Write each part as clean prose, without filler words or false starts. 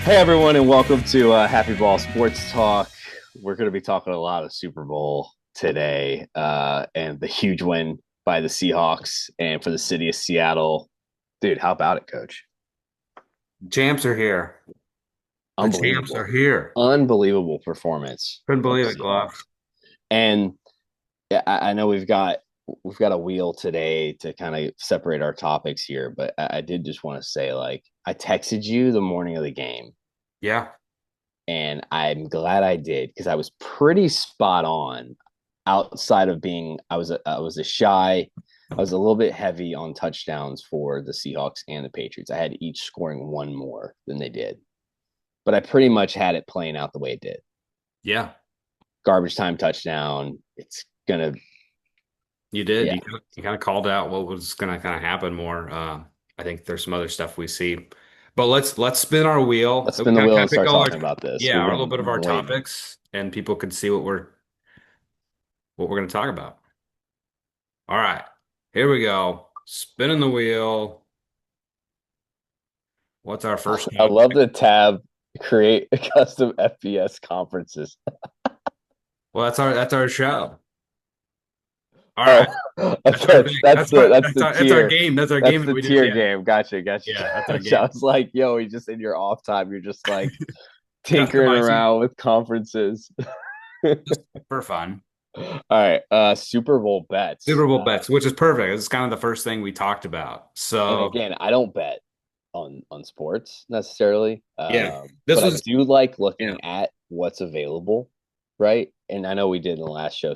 Hey everyone, and welcome to Happy Ball Sports Talk. We're going to be talking a lot of Super Bowl today, and the huge win by the Seahawks and for the city of Seattle. Dude, how about it, Coach? Champs are here. The champs are Unbelievable, here. unbelievable performance Couldn't from the believe it, Seahawks. Gloves. And yeah, I know we've got a wheel today to kind of separate our topics here, but I did just want to say, like, I texted you the morning of the game. Yeah. And I'm glad I did because I was pretty spot on. Outside of being, I was a little bit heavy on touchdowns for the Seahawks and the Patriots. I had each scoring one more than they did, but I pretty much had it playing out the way it did. Yeah. Garbage time touchdown. It's gonna, You did. yeah, You kind of called out what was going to kind of happen more. I think there's some other stuff we see, but let's spin our wheel. let's We spin the wheel kind and of pick start all our talking about this. yeah, We've our little bit of our been waiting. topics, and people can see what we're going to talk about. All right, here we go. Spinning the wheel. What's our first I love topic? the tab create custom FBS conferences. Well, that's our show. All right, Oh, that's our okay. thing. That's That's the our that's that's the our that's our tier. game. That's our game That's that the we just tier yeah game. Gotcha, gotcha, yeah that's our gotcha. I game. was like, yo, you just in your off time, you're just like tinkering Customizing around with conferences. All just for fun. right, Super Bowl bets. Super Bowl bets, which is perfect. It's kind of the first thing we talked about. And So again, I don't bet on sports necessarily, yeah, this but I was do like yeah looking at what's available, right? And I know we did in the last show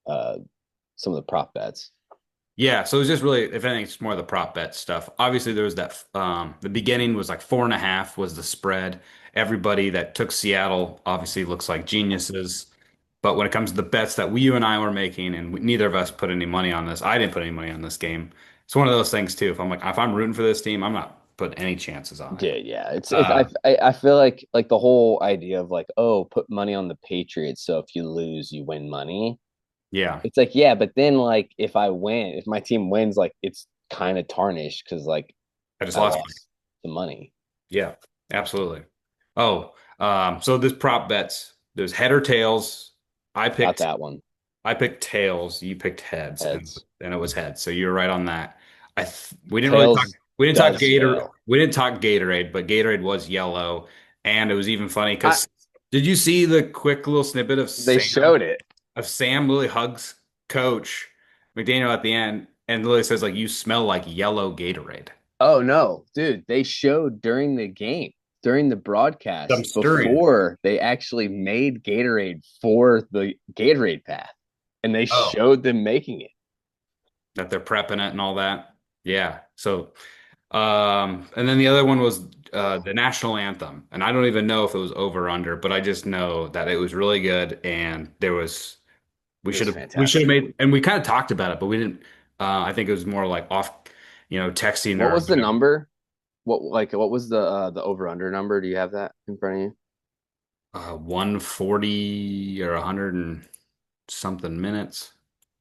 uh some of the prop bets. yeah. So it was just really, if anything, it's more of the prop bet stuff. Obviously, there was that the beginning was like 4.5 was the spread. Everybody that took Seattle obviously looks like geniuses. But when it comes to the bets that you and I were making, and neither of us put any money on this, I didn't put any money on this game. It's one of those things too. If I'm rooting for this team, I'm not putting any chances on it. Yeah, yeah. It's Uh, I feel like the whole idea of like, oh, put money on the Patriots, so if you lose, you win money. yeah, It's like, yeah, but then like if my team wins, like it's kind of tarnished because like I just I lost money. lost the money. Yeah, absolutely. Oh, so this prop bets, there's head or tails. I Got picked that one. I picked tails, you picked heads, and Heads. it was heads. So you're right on that. We didn't really talk Tails does fail. We didn't talk Gatorade, but Gatorade was yellow. And it was even funny I because did you see the quick little snippet They showed it. Of Sam Lily hugs Coach McDaniel at the end, and Lily says like you smell like yellow Gatorade. Oh no, dude, they showed during the game, during the I'm broadcast, stirring. before they actually made Gatorade for the Gatorade path, and they Oh. showed them making it. That they're prepping it and all that. Yeah. So, and then the other one was the national anthem, and I don't even know if it was over or under, but I just know that it was really good, and there was It was we should have fantastic. made, and we kind of talked about it, but we didn't. I think it was more like off, texting What or was the whatever. number? What was the over under number? Do you have that in front of you? 140 or 100 and something minutes,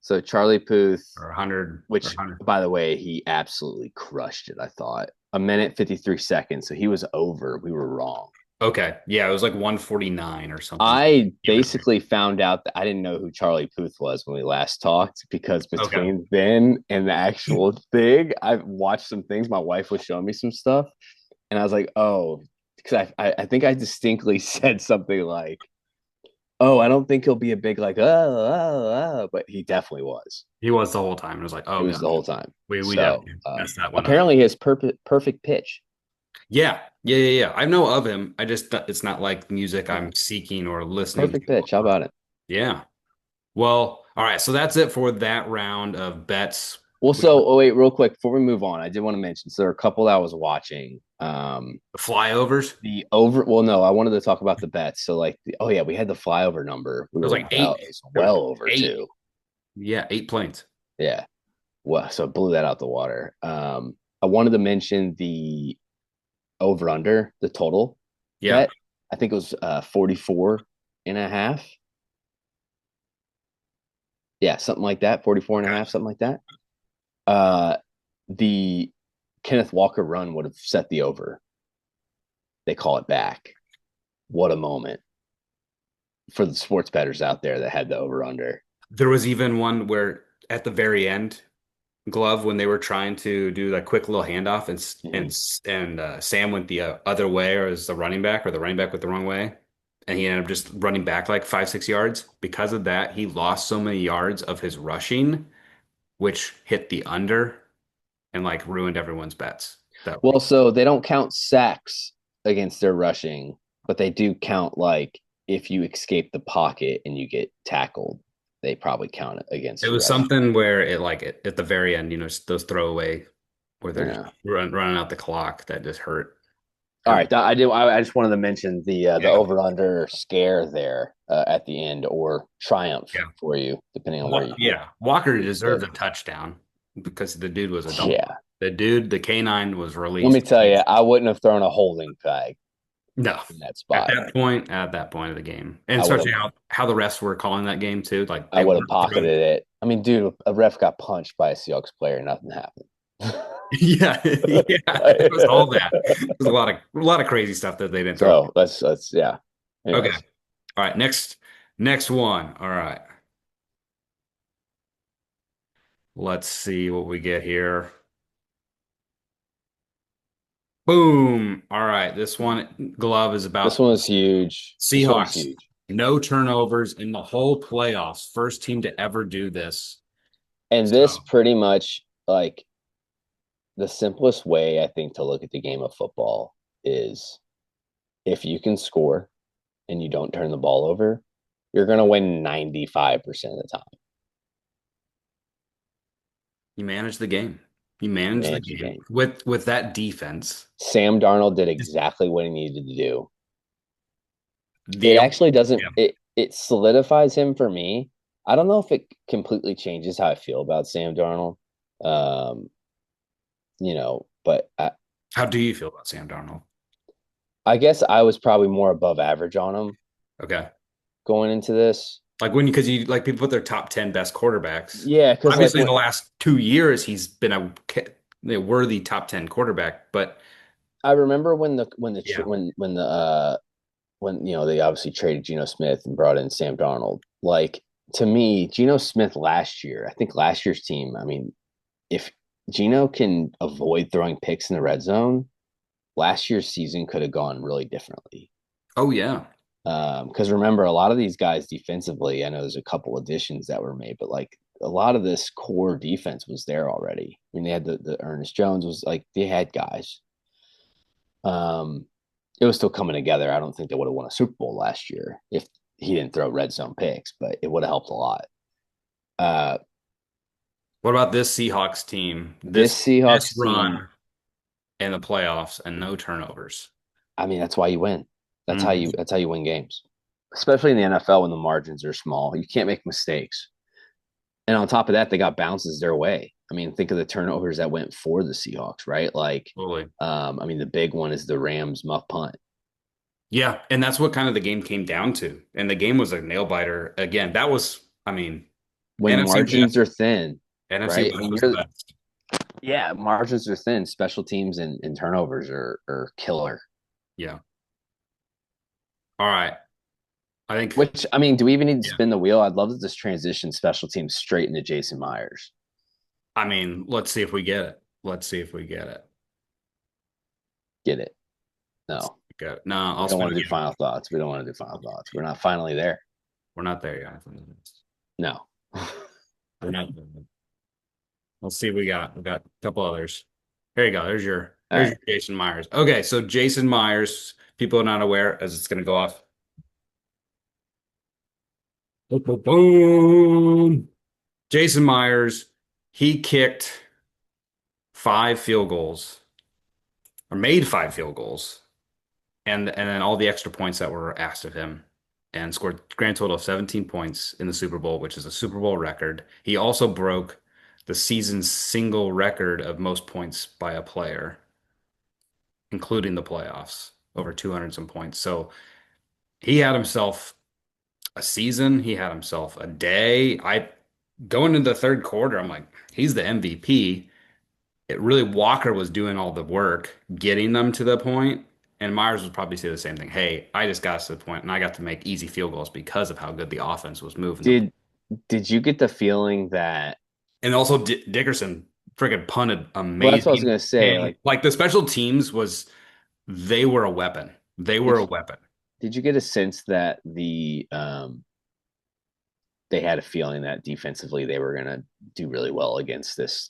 So Charlie Puth, or 100 or which 100. by the way, he absolutely crushed it, I thought. A minute 53 seconds, so he was over. We were wrong. Okay, yeah, it was like 149 or something. I Give or take. basically found out that I didn't know who Charlie Puth was when we last talked because Okay. between then and the actual thing, I've watched some things. My wife was showing me some stuff, and I was like, oh, because I think I distinctly said something like, oh, I don't think he'll be a big like, but he definitely was. He was the whole time. It was like, It oh was god, the whole time. we So definitely messed that one up. apparently his perfect pitch. Yeah, yeah. I know of him. I just it's not like music I'm seeking or listening Perfect pitch. How to. about it? Yeah. Well, all right. So that's it for that round of bets. Well, We so oh, wait, real quick before we move on, I did want to mention. So there are a couple that I was watching. the flyovers. The over. Well, no, I wanted to talk about the bets. So like, oh yeah, we had the flyover number. We There was were like eight. it's There was well over eight. too. Yeah, 8 planes. Yeah. Well, so blew that out the water. I wanted to mention the over under the total Yeah. bet. I think it was 44 and a half. Yeah, something like that, 44 and a Okay. half, something like that. Uh, the Kenneth Walker run would have set the over. They call it back. What a moment for the sports bettors out there that had the over under. There was even one where at the very end, Glove when they were trying to do that quick little handoff Mm-hmm. Sam went the other way or as the running back or the running back went the wrong way and he ended up just running back like 5, 6 yards. Because of that, he lost so many yards of his rushing, which hit the under and like ruined everyone's bets that Well, week. so they don't count sacks against their rushing, but they do count like if you escape the pocket and you get tackled, they probably count it It against your was rushing. something where at the very end, those throwaway where they're just Yeah. running out the clock that just All hurt. right, I do. I just wanted to mention the Yeah. over under scare there at the end or triumph Yeah. for you, depending on where Yeah. Walker you deserved stood. a touchdown because the dude was a dog. Yeah, The canine was let me released. tell you, I wouldn't have thrown a holding flag No. in that spot. At that point of the game, and I would especially have, how the refs were calling that game too, like I they would have weren't throwing. pocketed it. I mean, dude, a ref got punched by a Seahawks player, nothing happened. Yeah, yeah, it was all that. It was a lot of crazy stuff that they didn't throw. So let's yeah. Okay, Anyways, all right, next one. All right, let's see what we get here. Boom. All right, this one glove is this about one was huge. This one was Seahawks. huge. No turnovers in the whole playoffs. First team to ever do this. And this So pretty much like the simplest way I think to look at the game of football is if you can score and you don't turn the ball over, you're going to win 95% of the time. you manage the game. You You manage the manage the game game. with that defense. Sam Darnold did Just exactly what he needed to do. It the actually doesn't yeah. it solidifies him for me. I don't know if it completely changes how I feel about Sam Darnold. Um, but How do you feel about Sam Darnold? I guess I was probably more above average on him Okay. going into this. Like because you like people put their top 10 best quarterbacks. Yeah, because like Obviously, in what the last 2 years, he's been a worthy top 10 quarterback. But I remember yeah, when they obviously traded Geno Smith and brought in Sam Darnold. Like to me, Geno Smith last year, I think last year's team. I mean, if Geno can avoid throwing picks in the red zone, last year's season could have gone really differently. oh yeah, Because remember, a lot of these guys defensively, I know there's a couple additions that were made, but like a lot of this core defense was there already. I mean, they had the Ernest Jones was like they had guys. Um, it was still coming together. I don't think they would have won a Super Bowl last year if he didn't throw red zone picks, but it would have helped a lot. Uh, what about this Seahawks team? this This Seahawks team, run in the playoffs and no turnovers. I mean, that's why you win. Mhm. That's how you win games, especially in the NFL when the margins are small. You can't make mistakes. And on top of that, they got bounces their way. I mean, think of the turnovers that went for the Seahawks, right? Like, Totally. I mean, the big one is the Rams muff punt. Yeah, and that's what kind of the game came down to. And the game was a nail biter again. That was, I mean, When NFC margins West. are thin, NFC right? West When was the you're best. yeah, margins are thin. Special teams and turnovers are killer. Yeah. All right. I think. Which I mean, do we even need to Yeah. spin the wheel? I'd love to just transition special teams straight into Jason Myers. I mean, let's see if we get it. Let's see if we get it. Get it? No, No, we I'll don't spin want to do again. final thoughts. We don't want to do final thoughts. We're not finally there. We're not there yet. No. We're not there. Let's see. We got a couple others. There you go. All There's right. your Jason Myers. Okay, so Jason Myers. People are not aware as it's going to go off. Boom, boom, boom. Jason Myers. He kicked 5 field goals or made 5 field goals, and then all the extra points that were asked of him, and scored grand total of 17 points in the Super Bowl, which is a Super Bowl record. He also broke the season's single record of most points by a player, including the playoffs, over 200 some points. So he had himself a season. He had himself a day. going into the third quarter, I'm like, he's the MVP. It really Walker was doing all the work, getting them to the point, and Myers would probably say the same thing. Hey, I just got us to the point, and I got to make easy field goals because of how good the offense was moving the ball. Did you get the feeling that And also Dickerson freaking punted well that's what I was amazing. gonna say. And like the special teams was they were a weapon. They were Did a you, weapon. did you get a sense that they had a feeling that defensively they were gonna do really well against this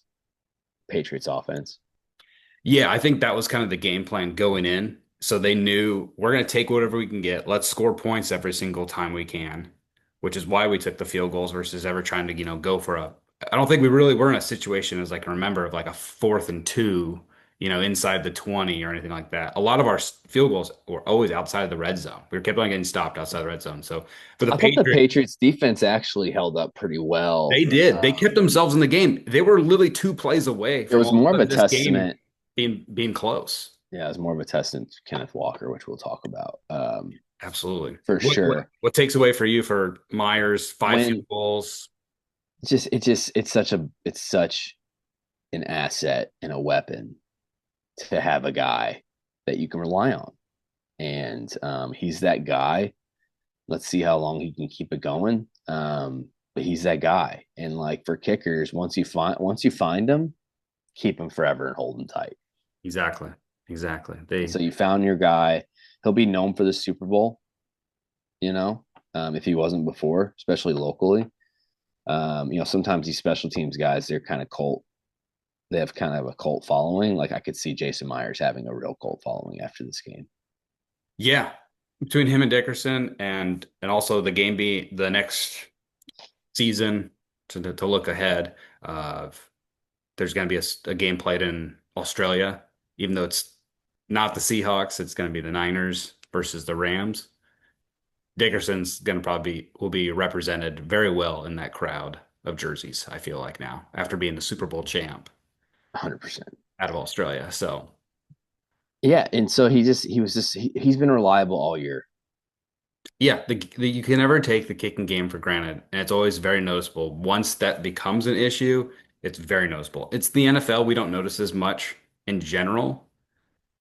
Patriots offense? Yeah, I think that was kind of the game plan going in. So they knew we're going to take whatever we can get. Let's score points every single time we can, which is why we took the field goals versus ever trying to, go for a. I don't think we really were in a situation as like remember of like a 4th and 2, inside the 20 or anything like that. A lot of our field goals were always outside of the red zone. We were kept on getting stopped outside the red zone. So for the I thought the Patriots, Patriots defense actually held up pretty well. they did. They kept themselves in the game. They were literally 2 plays away It from was all more of of a this game testament. being close. Yeah, it was more of a testament to Kenneth Walker, which we'll talk about Absolutely. for What what sure. what takes away for you for Meyers, 5 field When goals? it's such an asset and a weapon to have a guy that you can rely on. And he's that guy. Let's see how long he can keep it going. But he's that guy. And like for kickers, once you find him, keep him forever and hold him tight. Exactly. Exactly. And They so you found your guy. He'll be known for the Super Bowl, you know, if he wasn't before, especially locally. Sometimes these special teams guys, they're kind of cult. They have kind of a cult following. Like I could see Jason Myers having a real cult following after this game. yeah. Between him and Dickerson and also the game be the next season to look ahead of there's going to be a game played in Australia, even though it's not the Seahawks, it's going to be the Niners versus the Rams. Dickerson's going to probably will be represented very well in that crowd of jerseys, I feel like now, after being the Super Bowl champ 100%. out of Australia. So, Yeah, and so he's been reliable all year. yeah, you can never take the kicking game for granted, and it's always very noticeable. Once that becomes an issue, it's very noticeable. It's the NFL, we don't notice as much in general,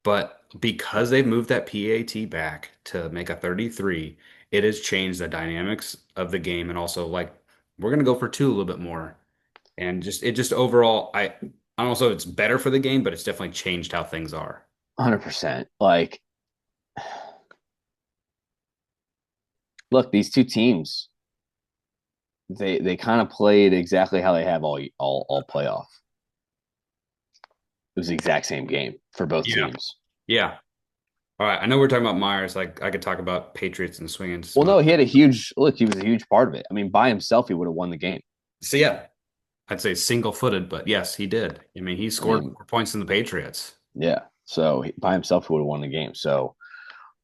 but because they've moved that PAT back to make a 33, it has changed the dynamics of the game and also like we're going to go for two a little bit more. And just overall, I don't know if it's better for the game, but it's definitely changed how things are. 100%. Like, look, these two teams, they kind of played exactly how they have all playoff. It was the exact same game for both Yeah. teams. Yeah. All right. I know we're talking about Myers. Like I could talk about Patriots and swinging Well, some no, other. he had a huge look. He was a huge part of it. I mean, by himself, he would have won the game. So yeah, I'd say single-footed, but yes, he did. I mean, he I scored mean, more points than the Patriots. yeah. So by himself, he would have won the game. So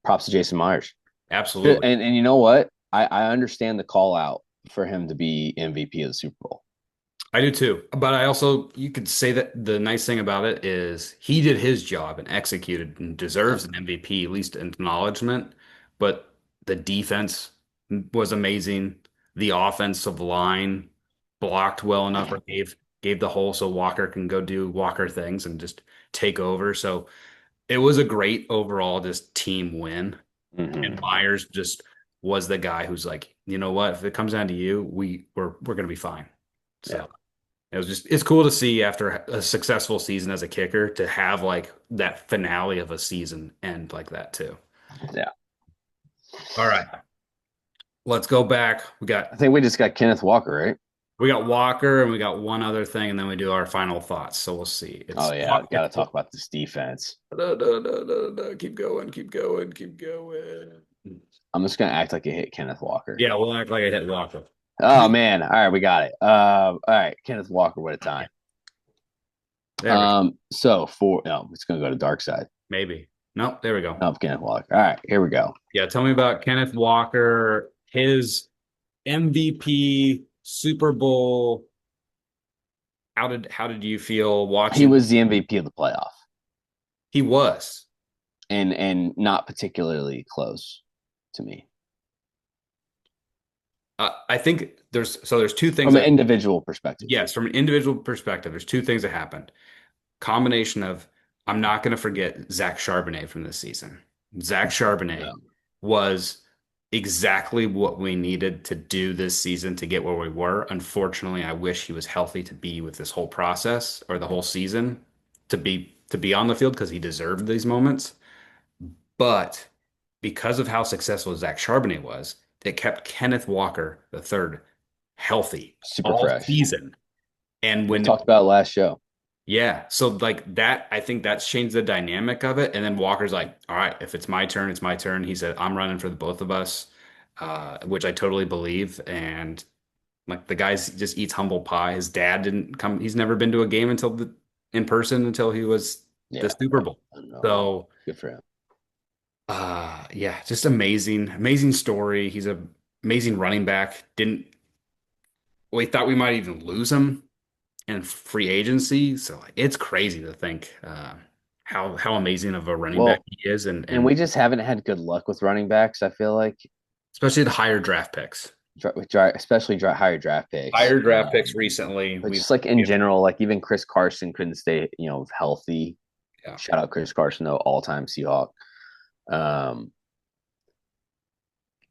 props to Jason Myers. Absolutely. And you know what? I understand the call out for him to be MVP of the Super Bowl. I do too. But I also, you could say that the nice thing about it is he did his job and executed and deserves an MVP, at least acknowledgement. But the defense was amazing. The offensive line blocked well enough or gave the hole so Walker can go do Walker things and just take over. So it was a great overall just team win. And Mm-hmm. Myers just was the guy who's like, you know what, if it comes down to you, we're gonna be fine. Yeah, So it's cool to see after a successful season as a kicker to have like that finale of a season end like that too. yeah. All right, let's go back. I think we just got Kenneth Walker, right? We got Walker and we got one other thing, and then we do our final thoughts. So we'll see. Oh yeah, got to talk about this defense. Keep going, keep going, keep going. I'm just gonna act like it hit Kenneth Walker. Yeah, we'll act like I hit Walker. Oh man, all right, we got it. All right, Kenneth Walker, what a time. There we go. So for no, it's gonna go to dark side Maybe. Nope, there we go. of Kenneth Walker. All right, here we go. Yeah, tell me about Kenneth Walker, his MVP, Super Bowl. How did you feel He watching? was the MVP of the playoff, He was. and not particularly close to me. I think there's two things from an that individual perspective. yes, from an individual perspective, there's two things that happened. Combination of I'm not going to forget Zach Charbonnet from this season. Zach Charbonnet No. was exactly what we needed to do this season to get where we were. Unfortunately, I wish he was healthy to be with this whole process or the whole season to be on the field because he deserved these moments. But because of how successful Zach Charbonnet was, it kept Kenneth Walker the third healthy Super all fresh. season. And We when talked about it last show. yeah, so like that, I think that's changed the dynamic of it. And then Walker's like, all right, if it's my turn, it's my turn. He said, I'm running for the both of us, which I totally believe. And like the guy just eats humble pie. His dad didn't come, he's never been to a game in person until he was the Yeah. Super Bowl. No. So, Good for him. yeah, just amazing, amazing story. He's a amazing running back. We thought we might even lose him in free agency. So like, it's crazy to think how amazing of a running back Well, he is, and and we just haven't had good luck with running backs. I feel like, especially the higher draft picks. especially higher draft picks. Higher draft picks recently. But We've just like in general, like even Chris Carson couldn't stay, healthy. yeah. Shout out Chris Carson, though, all-time Seahawk. Um,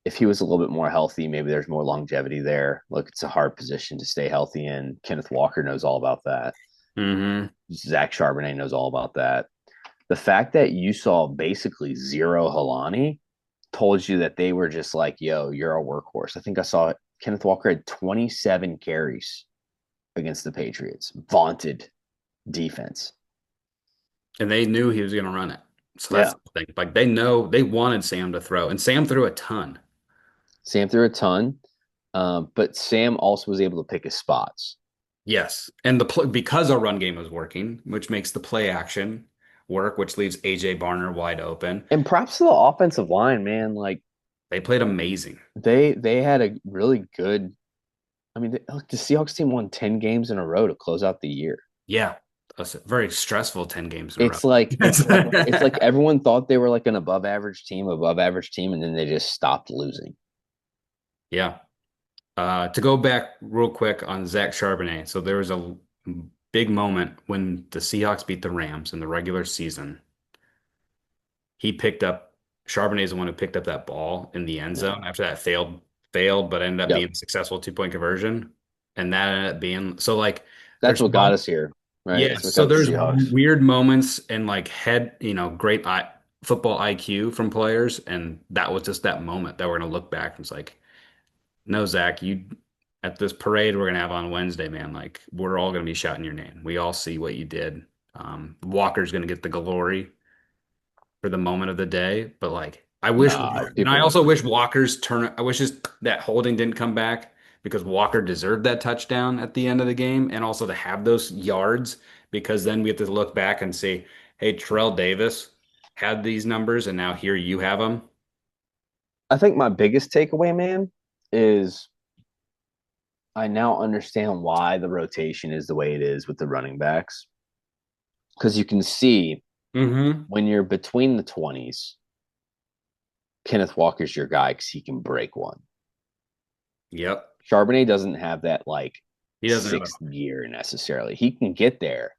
if he was a little bit more healthy, maybe there's more longevity there. Look, it's a hard position to stay healthy in. Kenneth Walker knows all about that. Hmm. Zach Charbonnet knows all about that. The fact that you saw basically zero Halani told you that they were just like, yo, you're a workhorse. I think I saw Kenneth Walker had 27 carries against the Patriots. Vaunted defense. And they knew he was going to run it. So that's Yeah. the thing. Like they know they wanted Sam to throw, and Sam threw a ton. Sam threw a ton, but Sam also was able to pick his spots. Yes, and because our run game was working, which makes the play action work, which leaves AJ Barner wide open. And props to the offensive line, man. Like They played amazing. they had a really good. I mean, the Seahawks team won 10 games in a row to close out the year. Yeah, that's a very stressful 10 games in a row. It's like everyone thought they were like an above average team, and then they just stopped losing. Yeah. To go back real quick on Zach Charbonnet. So there was a big moment when the Seahawks beat the Rams in the regular season. He picked up Charbonnet is the one who picked up that ball in the end Yeah. zone after that failed, but ended up Yep. being a successful 2-point conversion. And that ended up being so like That's there's what got us here, right? yeah, That's what so got the there's Seahawks. weird moments and like great football IQ from players, and that was just that moment that we're gonna look back and it's like, no, Zach, you at this parade we're gonna have on Wednesday, man. Like we're all gonna be shouting your name. We all see what you did. Walker's gonna get the glory for the moment of the day, but like Nah, and I people. also wish Walker's turn. I wish just that holding didn't come back because Walker deserved that touchdown at the end of the game, and also to have those yards because then we have to look back and say, hey, Terrell Davis had these numbers, and now here you have them. I think my biggest takeaway, man, is I now understand why the rotation is the way it is with the running backs. Because you can see Mm-hmm. when you're between the 20s, Kenneth Walker's your guy because he can break one. Yep. Charbonnet doesn't have that like He doesn't have a sixth gear necessarily. He can get there,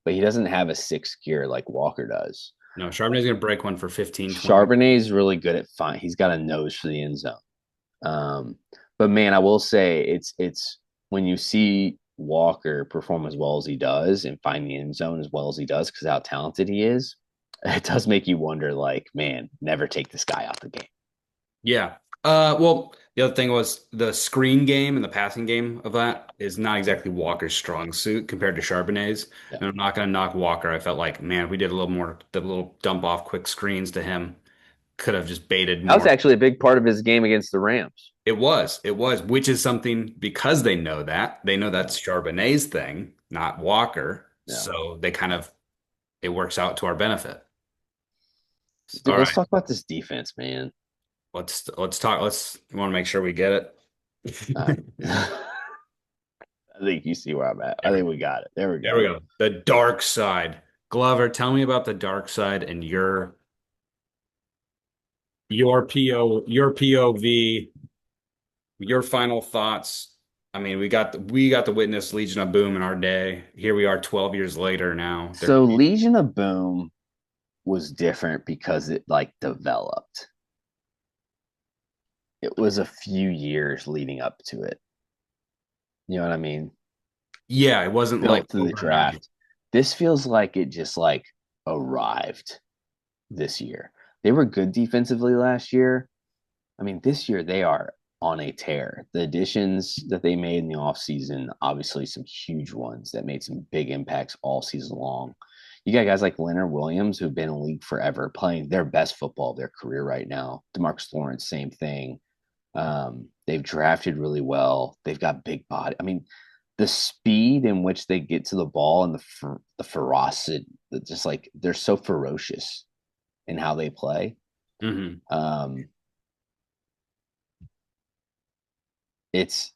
but he doesn't have a sixth gear like Walker does. no. Charbonnet's gonna break one for 15, 20. Charbonnet is really good at fine. He's got a nose for the end zone. But man, I will say it's when you see Walker perform as well as he does and find the end zone as well as he does because how talented he is, it does make you wonder. Like, man, never take this guy out the game. Yeah. Well, the other thing was the screen game and the passing game of that is not exactly Walker's strong suit compared to Charbonnet's. Yeah, And I'm not going to knock Walker. I felt like, man, we did a little more, the little dump off quick screens to him. Could have just baited that was more. actually a big part of his game against the Rams. Which is something because they know Yeah, that's Charbonnet's thing, not Walker. yeah. So it works out to our benefit. Dude, All let's right, talk about this defense, man. let's talk. We want to make sure we get Uh, it. I think you see where I'm at. I There we think go. we got it. There we There we go. go. The dark side. Glover, tell me about the dark side and your POV Your final thoughts. I mean, we got to witness Legion of Boom in our day. Here we are 12 years later now. So Legion of Boom was different because it like developed. It was a few years leading up to it. You know what I mean? Yeah, it wasn't like Built through the overnight. draft. This feels like it just like arrived this year. They were good defensively last year. I mean, this year they are on a tear. The additions that they made in the offseason, obviously some huge ones that made some big impacts all season long. You got guys like Leonard Williams who've been in the league forever, playing their best football of their career right now. DeMarcus Lawrence, same thing. They've drafted really well. They've got big body. I mean, the speed in which they get to the ball and the ferocity, just like they're so ferocious in how they play. Hmm. Um, it's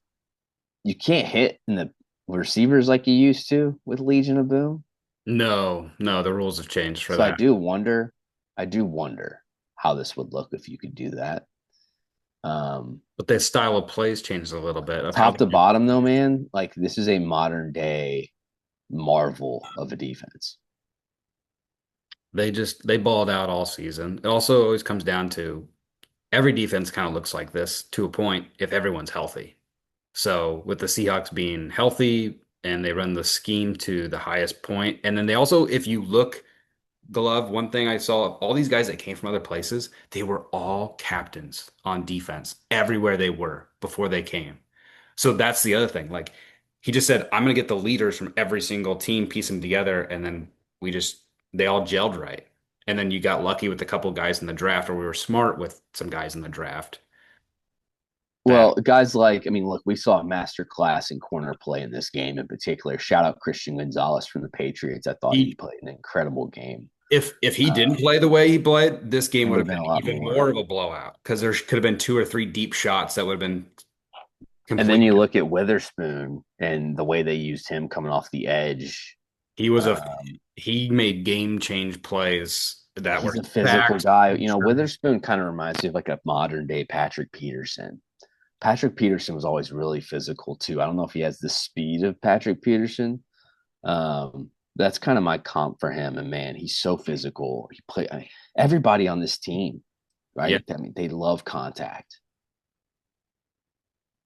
you can't hit in the receivers like you used to with Legion of Boom. No, no, the rules have changed for So that. I do wonder how this would look if you could do that. Um, But their style of plays changed a little bit of how Top they to do bottom, though, things. man, like this is a modern day marvel of a defense. They balled out all season. It also always comes down to every defense kind of looks like this to a point if everyone's healthy. So with the Seahawks being healthy and they run the scheme to the highest point, and then they also, if you look, Glove, one thing I saw, all these guys that came from other places, they were all captains on defense everywhere they were before they came. So that's the other thing. Like he just said, I'm going to get the leaders from every single team, piece them together, and then they all gelled right. And then you got lucky with a couple guys in the draft, or we were smart with some guys in the draft that Well, guys like, I mean, look, we saw a master class in corner play in this game in particular. Shout out Christian Gonzalez from the Patriots. I thought he he played an incredible game. if he didn't Um, play the way he played, this it game would would have have been been a lot even more more. of a blowout because there could have been two or three deep shots that would have been And then complete. you look at Witherspoon and the way they used him coming off the edge. He was a Um, he made game change plays that he's were a physical stacked. guy. You know, Witherspoon kind of reminds me of like a modern day Patrick Peterson. Patrick Peterson was always really physical too. I don't know if he has the speed of Patrick Peterson. That's kind of my comp for him. And man, he's so physical. I mean, everybody on this team, Yeah, right? I mean, they love contact.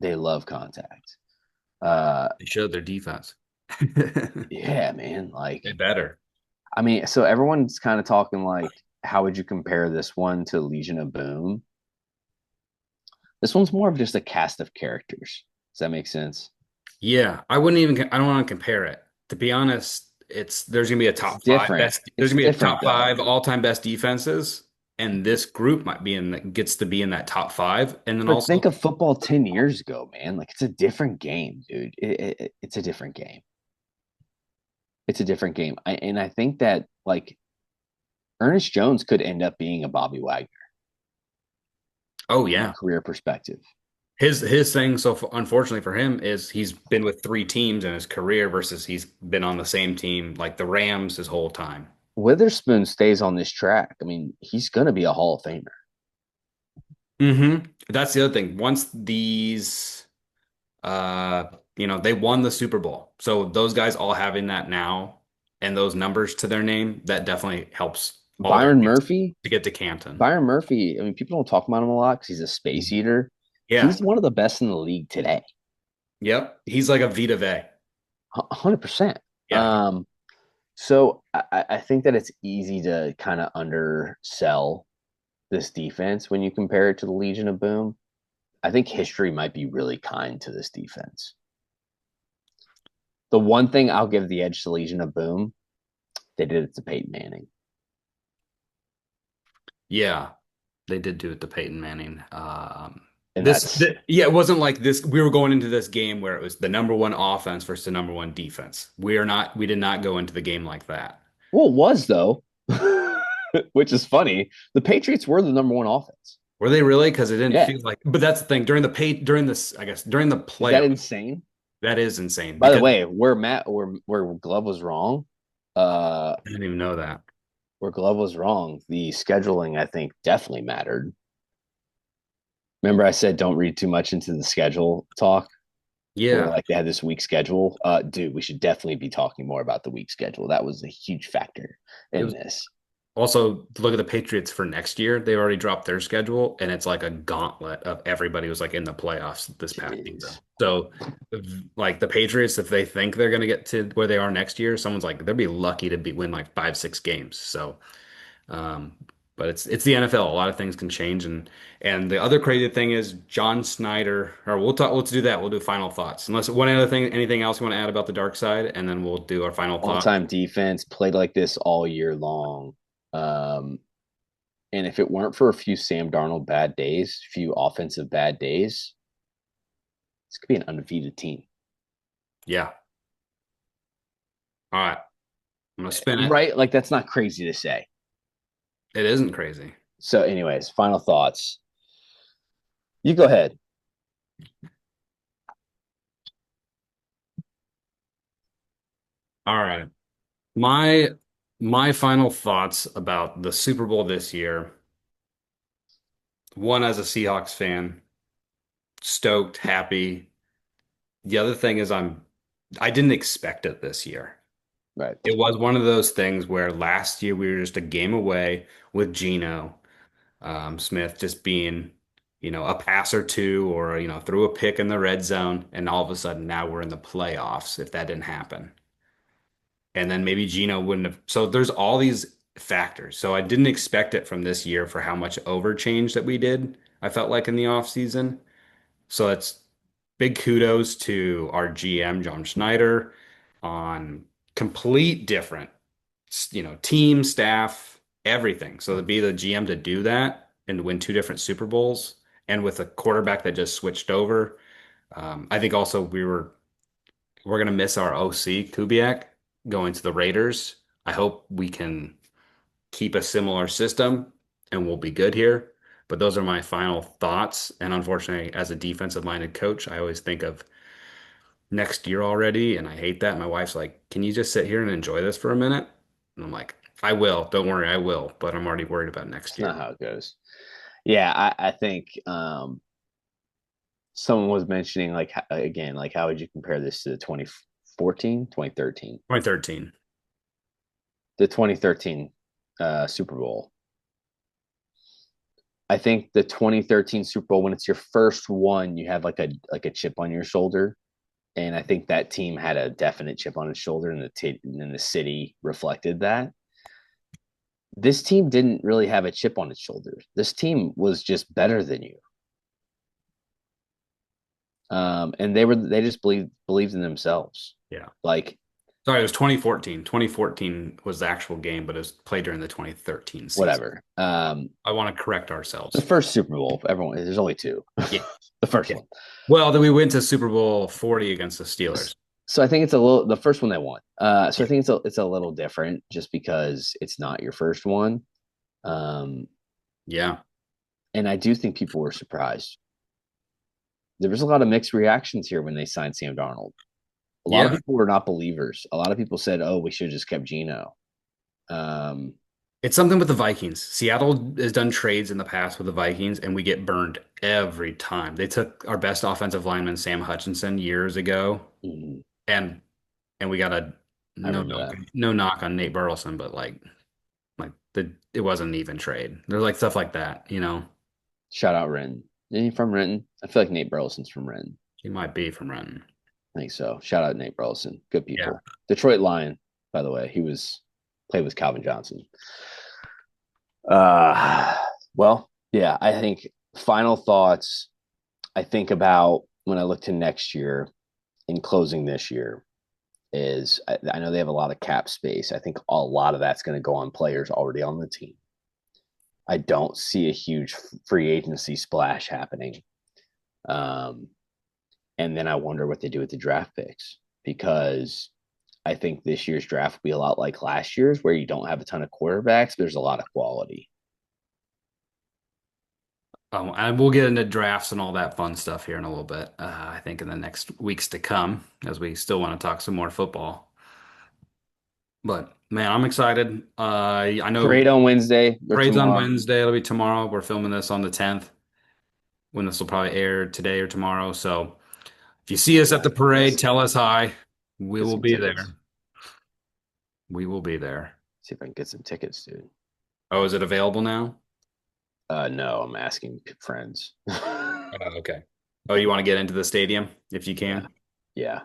They love contact. Uh, they showed their defense. yeah, man. Like, They better. I mean, so everyone's kind of talking like, how would you compare this one to Legion of Boom? This one's more of just a cast of characters. Does that make sense? Yeah, I wouldn't even. I don't want to compare it. To be honest, there's gonna be a It's top five different. best. There's It's gonna be a different top though. five all-time best defenses, and this group might be gets to be in that top five. And then But also, think of football 10 years ago, man. Like it's a different game, dude. It's a different game. It's a different game. And I think that like Ernest Jones could end up being a Bobby Wagner oh from a yeah, career perspective. his thing. So unfortunately for him is he's been with three teams in his career versus he's been on the same team like the Rams his whole time. Witherspoon stays on this track. I mean, he's going to be a Hall of Famer. That's the other thing. Once these they won the Super Bowl. So those guys all having that now and those numbers to their name, that definitely helps all their Byron kids Murphy, to get to Canton. Byron Murphy, I mean, people don't talk about him a lot because he's a space eater. Yeah. He's one of the best in the league today. Yep. He's like a Vita Vey. 100%. Yeah. So I think that it's easy to kind of undersell this defense when you compare it to the Legion of Boom. I think history might be really kind to this defense. The one thing I'll give the edge to Legion of Boom, they did it to Peyton Manning. Yeah. They did do it to Peyton Manning. And that's Yeah, it wasn't like this. We were going into this game where it was the number one offense versus the number one defense. We did not go into the game like that. well, it was though, which is funny. The Patriots were the number one offense. Were they really? Because it didn't Yeah. feel like, but that's the thing. During this, I guess, during the Is that playoff, insane? that is insane By the because way, where Glove was wrong, uh, I didn't even know that. where Glove was wrong, the scheduling I think definitely mattered. Remember, I said don't read too much into the schedule talk, where Yeah, like they had this week schedule. Dude, we should definitely be talking more about the week schedule. That was a huge factor it in was this. also to look at the Patriots for next year. They already dropped their schedule, and it's like a gauntlet of everybody who's like in the playoffs this past season. Jeez. So, like the Patriots, if they think they're going to get to where they are next year, someone's like they'll be lucky to be win like 5, 6 games. So, um, but it's the NFL. A lot of things can change, and the other crazy thing is John Snyder. Or we'll talk. Let's do that. We'll do final thoughts. Unless one other thing, anything else you want to add about the dark side, and then we'll do our final All thought. time defense played like this all year long. Um, and if it weren't for a few Sam Darnold bad days, few offensive bad days, this could be an undefeated team. Yeah. All right. I'm gonna spin it. Right? Like that's not crazy to say. It isn't crazy. So, anyways, final thoughts. You go ahead. All right. My my final thoughts about the Super Bowl this year. One, as a Seahawks fan, stoked, happy. The other thing is I didn't expect it this year. Right. It was one of those things where last year we were just a game away with Geno Smith just being, a pass or two or, threw a pick in the red zone, and all of a sudden now we're in the playoffs if that didn't happen. And then maybe Gino wouldn't have. So there's all these factors. So I didn't expect it from this year for how much overchange that we did. I felt like in the off season. So it's big kudos to our GM, John Schneider, on complete different, team, staff, everything. So to be the GM to do that and win two different Super Bowls and with a quarterback that just switched over. I think also we're gonna miss our OC Kubiak going to the Raiders. I hope we can keep a similar system and we'll be good here. But those are my final thoughts. And unfortunately, as a defensive minded coach, I always think of next year already, and I hate that. My wife's like, "Can you just sit here and enjoy this for a minute?" And I'm like, "I will. Don't worry, I will." But I'm already worried about next It's year. not how it goes. Yeah, I think someone was mentioning like again, like how would you compare this to the 2014, 2013, 2013. the 2013 Super Bowl? I think the 2013 Super Bowl, when it's your first one, you have like a chip on your shoulder, and I think that team had a definite chip on its shoulder, and the city reflected that. This team didn't really have a chip on its shoulder. This team was just better than you, and they just believed in themselves. Yeah. Like Sorry, it was 2014. 2014 was the actual game, but it was played during the 2013 season. whatever. I want to correct The ourselves. first Super Bowl, everyone, there's only two. Yeah. The first Yeah. one. Well, then we went to Super Bowl 40 against the Steelers. So I think it's a little the first one they won. So Yeah. I think it's a little different just because it's not your first one. Um, Yeah. and I do think people were surprised. There was a lot of mixed reactions here when they signed Sam Darnold. A lot of Yeah. people were not believers. A lot of people said, "Oh, we should have just kept Geno." Um, It's something with the Vikings. Seattle has done trades in the past with the Vikings, and we get burned every time. They took our best offensive lineman, Sam Hutchinson, years ago, mm, and we got a I remember that. no knock on Nate Burleson, but it wasn't an even trade. There's like stuff like that. Shout out Renton. Isn't he from Renton? I feel like Nate Burleson's from Renton. He might be from Renton. I think so. Shout out Nate Burleson. Good Yeah. people. Detroit Lion, by the way. He was played with Calvin Johnson. Uh, well, yeah, I think final thoughts. I think about when I look to next year in closing this year is I know they have a lot of cap space. I think a lot of that's going to go on players already on the team. I don't see a huge free agency splash happening. Um, and then I wonder what they do with the draft picks because I think this year's draft will be a lot like last year's, where you don't have a ton of quarterbacks. There's a lot of quality. And we'll get into drafts and all that fun stuff here in a little bit. I think in the next weeks to come, as we still want to talk some more football. But man, I'm excited. I know Parade on Wednesday or parade's on tomorrow. Wednesday. It'll be tomorrow. We're filming this on the 10th. when this will probably air today or tomorrow. So if you see us at the Cool. parade, Let's tell us hi. We get will some be tickets. there. We will be there. See if I can get some tickets, dude. Oh, is it available now? No, I'm asking friends. Oh, okay. Oh, you want to get into the stadium if you Yeah, can? yeah.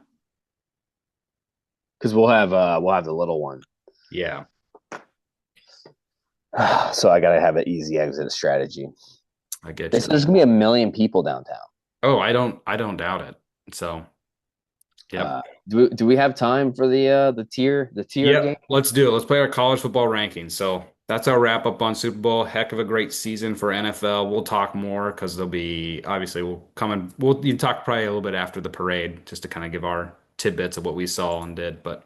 Because we'll have the little one. Yeah, So I gotta have an easy exit strategy. I get There's, you. there's gonna be a million people downtown. Oh, I don't doubt it. So, yep. Do we have time for the tier game? Yep, let's do it. Let's play our college football rankings. So that's our wrap up on Super Bowl. Heck of a great season for NFL. We'll talk more because there'll be obviously we'll come and we'll you talk probably a little bit after the parade just to kind of give our tidbits of what we saw and did. But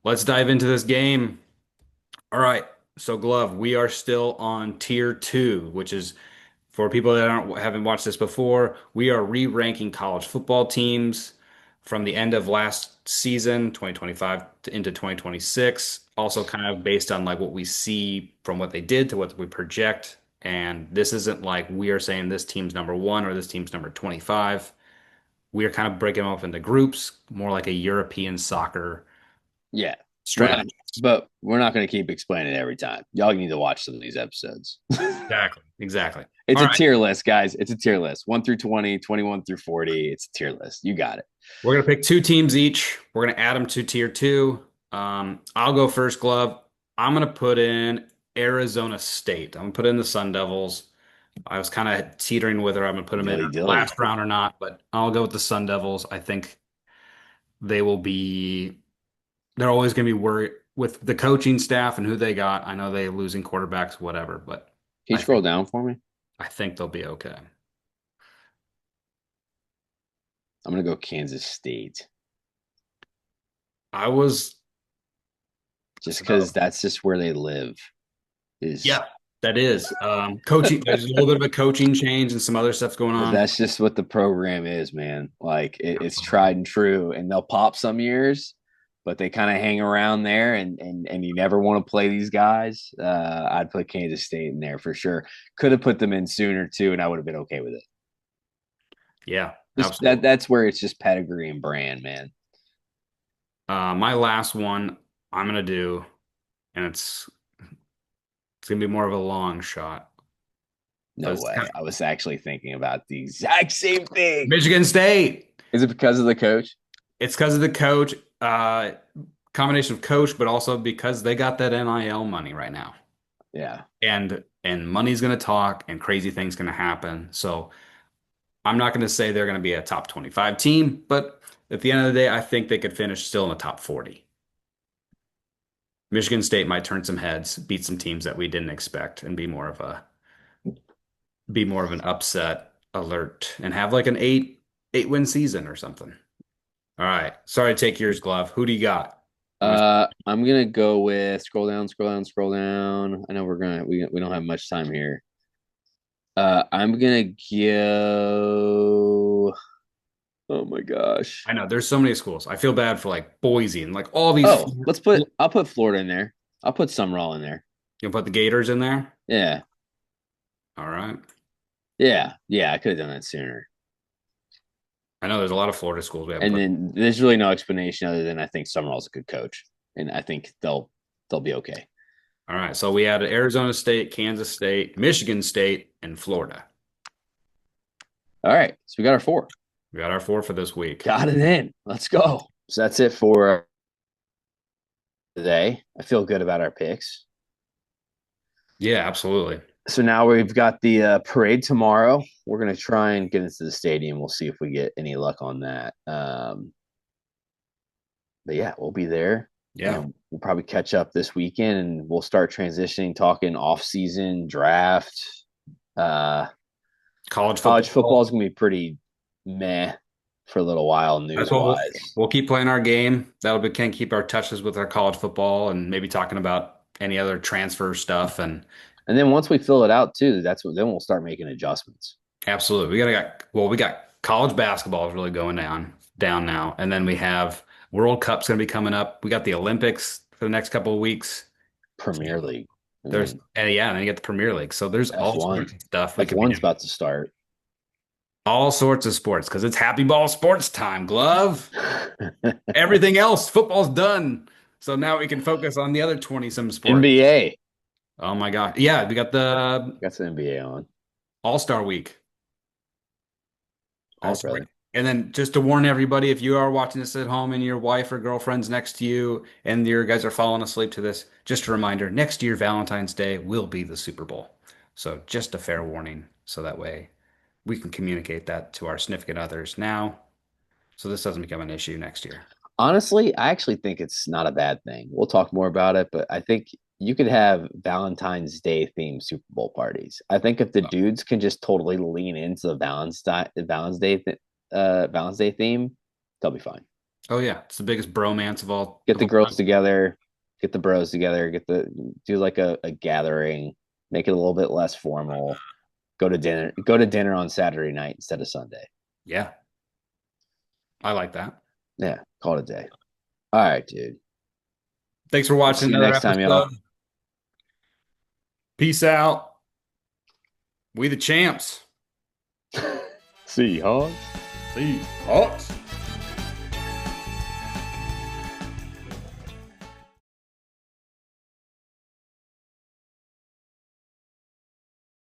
let's dive into this game. All right. So Glove, we are still on tier two, which is for people that haven't watched this before, we are re-ranking college football teams from the end of last season, 2025 into 2026. Also kind of based on like what we see from what they did to what we project. And this isn't like we are saying this team's number one or this team's number 25. We are kind of breaking them up into groups, more like a European soccer Yeah, we're not, strategy. but we're not gonna keep explaining it every time. Y'all need to watch some of these episodes. Exactly. Exactly. It's All a right. tier list, guys. It's a tier list. 1 through 20, 21 through 40. It's a tier list. You got it. We're gonna pick two teams each. We're gonna add them to tier two. I'll go first, Glove. I'm gonna put in Arizona State. I'm gonna put in the Sun Devils. I was kind of teetering whether I'm gonna put them in Dilly dilly. last round or not, but I'll go with the Sun Devils. I think they will be. They're always gonna be worried with the coaching staff and who they got. I know they're losing quarterbacks, whatever, but Can you I scroll think down for me? I think they'll be okay. I'm gonna go Kansas State. I was Just so because that's just where they live. Is yeah, that is coaching. There's a little bit of a coaching change and some other stuff's going on. that's just what the program is, man. Like it's Absolutely. tried and true, and they'll pop some years, but they kind of hang around there, and you never want to play these guys. I'd put Kansas State in there for sure. Could have put them in sooner too, and I would have been okay with it. Yeah, Just that absolutely. that's where it's just pedigree and brand, man. My last one I'm gonna do, and it's gonna be more of a long shot, but No it's kind way. of I was actually thinking about the exact same thing. Michigan State. Is it because of the coach? It's because of the coach, combination of coach, but also because they got that NIL money right now, Yeah. and money's gonna talk, and crazy things gonna happen. So I'm not gonna say they're gonna be a top 25 team, but at the end of the day, I think they could finish still in the top 40. Michigan State might turn some heads, beat some teams that we didn't expect, and be more of an upset alert and have like an eight win season or something. All right. Sorry to take yours, Glove. Who do you got? You want I'm gonna go with scroll down, scroll down, scroll down. I know we don't have much time here. I'm gonna go. Oh my gosh. I know there's so many schools. I feel bad for like Boise and like all these. Oh, I'll put Florida in there. I'll put Summerall in there. You put the Gators in there. Yeah. All right. Yeah. I could have done that sooner. I know there's a lot of Florida schools we haven't And put. then there's really no explanation other than I think Summerall's a good coach, and I think they'll be okay. All right. So we added Arizona State, Kansas State, Michigan State, and Florida. All right, so we got our four. We got our four for this week. Got it in. Let's go. So that's it for today. I feel good about our picks. Yeah, absolutely. So now we've got the parade tomorrow. We're gonna try and get into the stadium. We'll see if we get any luck on that. But yeah, we'll be there, Yeah. and we'll probably catch up this weekend, and we'll start transitioning, talking off season draft. Uh, College College football is football. gonna be pretty meh for a little while, That's news what wise. we'll keep playing our game. That'll be can keep our touches with our college football and maybe talking about any other transfer stuff. And And then once we fill it out too, then we'll start making adjustments. absolutely, we got college basketball is really going down now, and then we have World Cup's going to be coming up. We got the Olympics for the next couple of weeks. Premier League. I There's mean, and yeah, and then you get the Premier League. So there's all F1. sorts of stuff we could be F1's doing. about to start. All sorts of sports because it's happy ball sports time, Glove. Everything else, football's done. So now we can focus on the other 20 some sports. NBA. Oh my God. Yeah, we got the Got some NBA on. All-Star Week. All right, All-Star Week. brother. And then just to warn everybody, if you are watching this at home and your wife or girlfriend's next to you and your guys are falling asleep to this, just a reminder, next year, Valentine's Day will be the Super Bowl. So just a fair warning. So that way we can communicate that to our significant others now. So this doesn't become an issue next year. Honestly, I actually think it's not a bad thing. We'll talk more about it, but I think you could have Valentine's Day themed Super Bowl parties. I think if the dudes can just totally lean into the Valentine's Day theme, they'll be fine. Oh yeah, it's the biggest bromance Get of the all girls time. together, get the bros together, do like a gathering, make it a little bit less formal. Go to dinner on Saturday night instead of Sunday. Yeah, I like that. Yeah, call it a day. All right, dude. Thanks for We'll watching see you another next time, episode. y'all. Peace out. We the champs. See you, Seahawks. See you. Hawks.